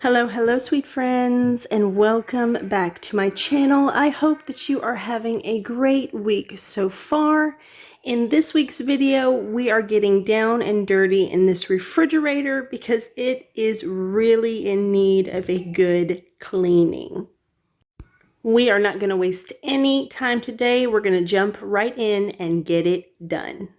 Hello, sweet friends, and welcome back to my channel. I hope that you are having a great week so far. In this week's video, we are getting down and dirty in this refrigerator because it is really in need of a good cleaning. We are not going to waste any time today. We're going to jump right in and get it done.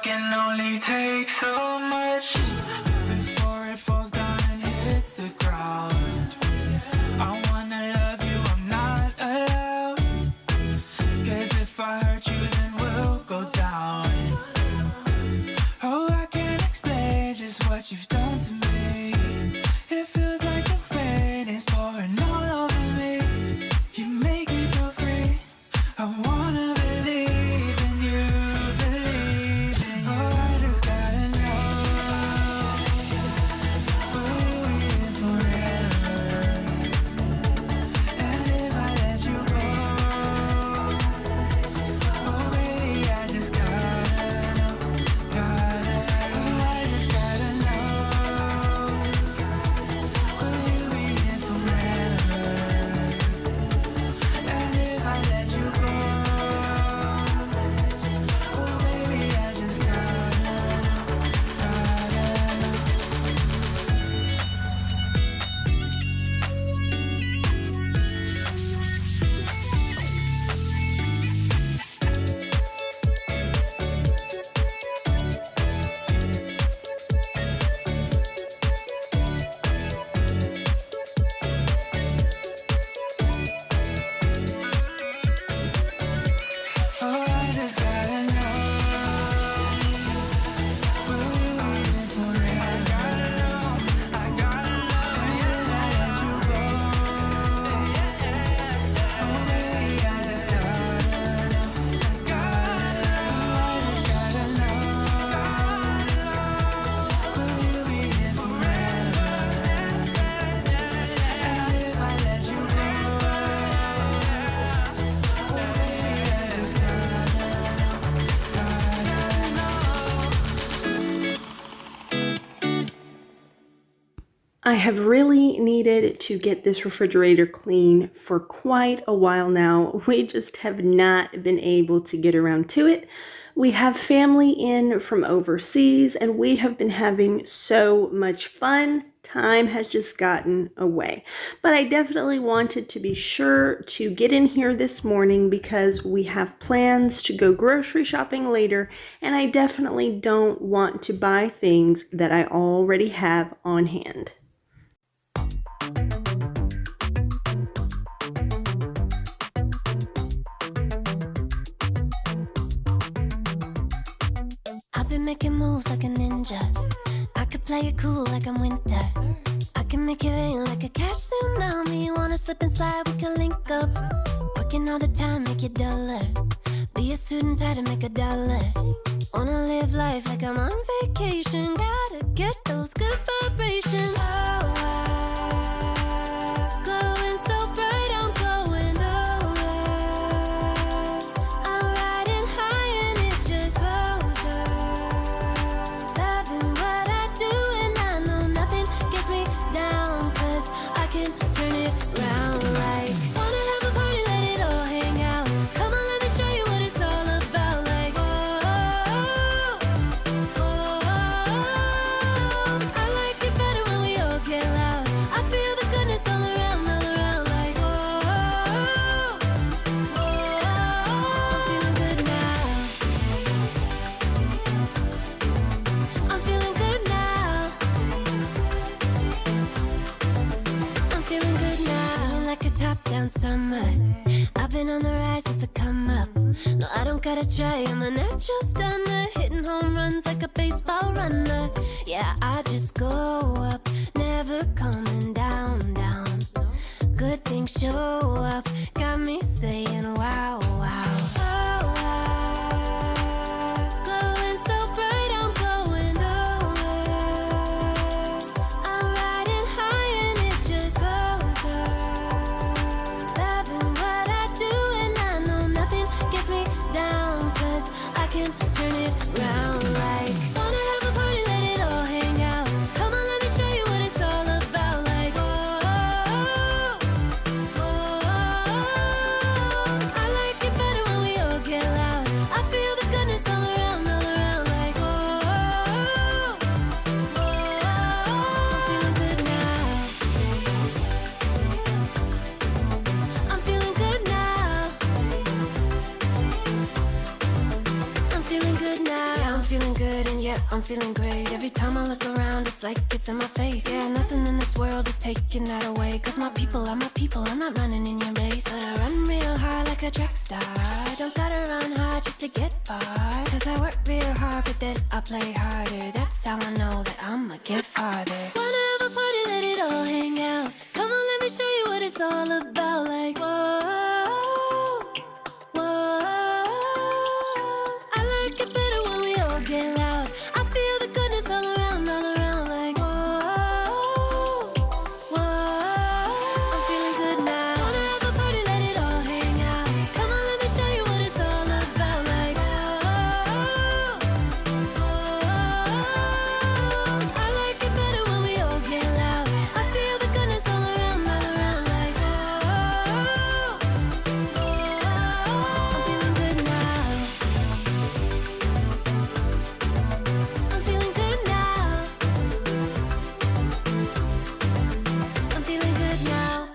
Can only take so much before it falls down and hits the ground. I wanna love you, I'm not allowed. 'Cause if I hurt you, then we'll go down. Oh, I can't explain just what you've done to me. It feels like the rain is pouring all over me. You make me feel free. I wanna believe in you. I have really needed to get this refrigerator clean for quite a while now. We just have not been able to get around to it. We have family in from overseas and we have been having so much fun. Time has just gotten away. But I definitely wanted to be sure to get in here this morning because we have plans to go grocery shopping later and I definitely don't want to buy things that I already have on hand. Making moves like a ninja. I could play it cool like I'm winter. I can make it rain like a cash tsunami. Wanna slip and slide, we can link up. Working all the time, make it duller. Be a student, try to make a dollar. Wanna live life like I'm on vacation. Gotta get those good vibrations. Oh, glowing so bright, I'm glowing so I'm riding high gotta try. I'm a natural stunner, hitting home runs like a baseball runner. Yeah, I just go up, never coming down, down. Good things show up, got me saying wow, wow. Oh, wow. Glowing so bright, I'm glowing so up. I'm riding high and it just goes up. Loving what I do and I know nothing gets me down, 'cause I can turn it round like. Wanna have a party, let it all hang out. Come on, let me show you what it's all about. Like, whoa, whoa. I like it better when we all get loud. I feel the goodness all around, like, whoa, whoa. I'm feeling good now. I'm feeling good now. I'm feeling good now. Yeah, I'm feeling good and yeah, I'm feeling great. Every time I look around, it's like it's in my face. Yeah, nothing in this world is taking that away. 'Cause my people are my people, I'm not running in your race. But I run real hard like a track star. I don't gotta run hard just to get far. 'Cause I work real hard, but then I play harder. That's how I know that I'ma get farther. Wanna have a party, let it all hang out. Come on, let me show you what it's all about. Like, whoa, whoa. I like it better when we all get loud. I feel the goodness all around, like, whoa, whoa. I'm feeling good now. Wanna have a party, let it all hang out. Come on, let me show you what it's all about. Like, whoa, whoa. I like it better when we all get loud. I feel the goodness all around, like, whoa, whoa. I'm feeling good now. I'm feeling good now. I'm feeling good now.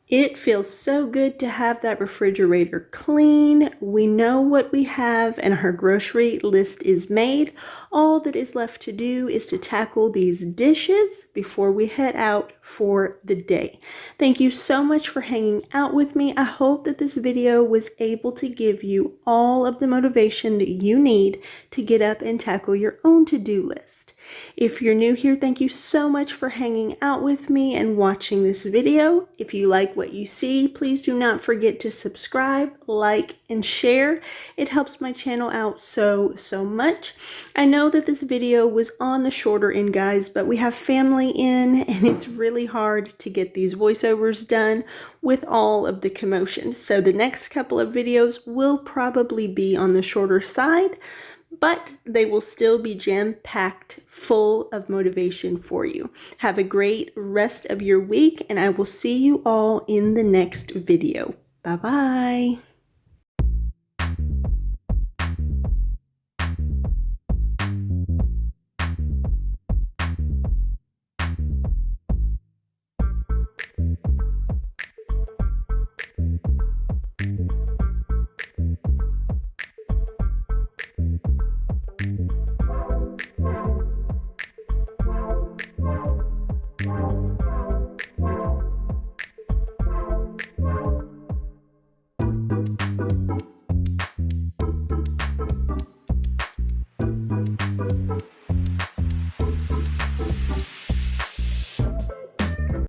It feels so good to have that refrigerator clean. We know what we have and our grocery list is made. All that is left to do is to tackle these dishes before we head out for the day. Thank you so much for hanging out with me. I hope that this video was able to give you all of the motivation that you need to get up and tackle your own to-do list. If you're new here, thank you so much for hanging out with me and watching this video. If you like what you see, please do not forget to subscribe, like, and share. It helps my channel out so much. I know that this video was on the shorter end, guys, but we have family in and it's really hard to get these voiceovers done with all of the commotion. So the next couple of videos will probably be on the shorter side, but they will still be jam-packed full of motivation for you. Have a great rest of your week, and I will see you all in the next video. Bye-bye.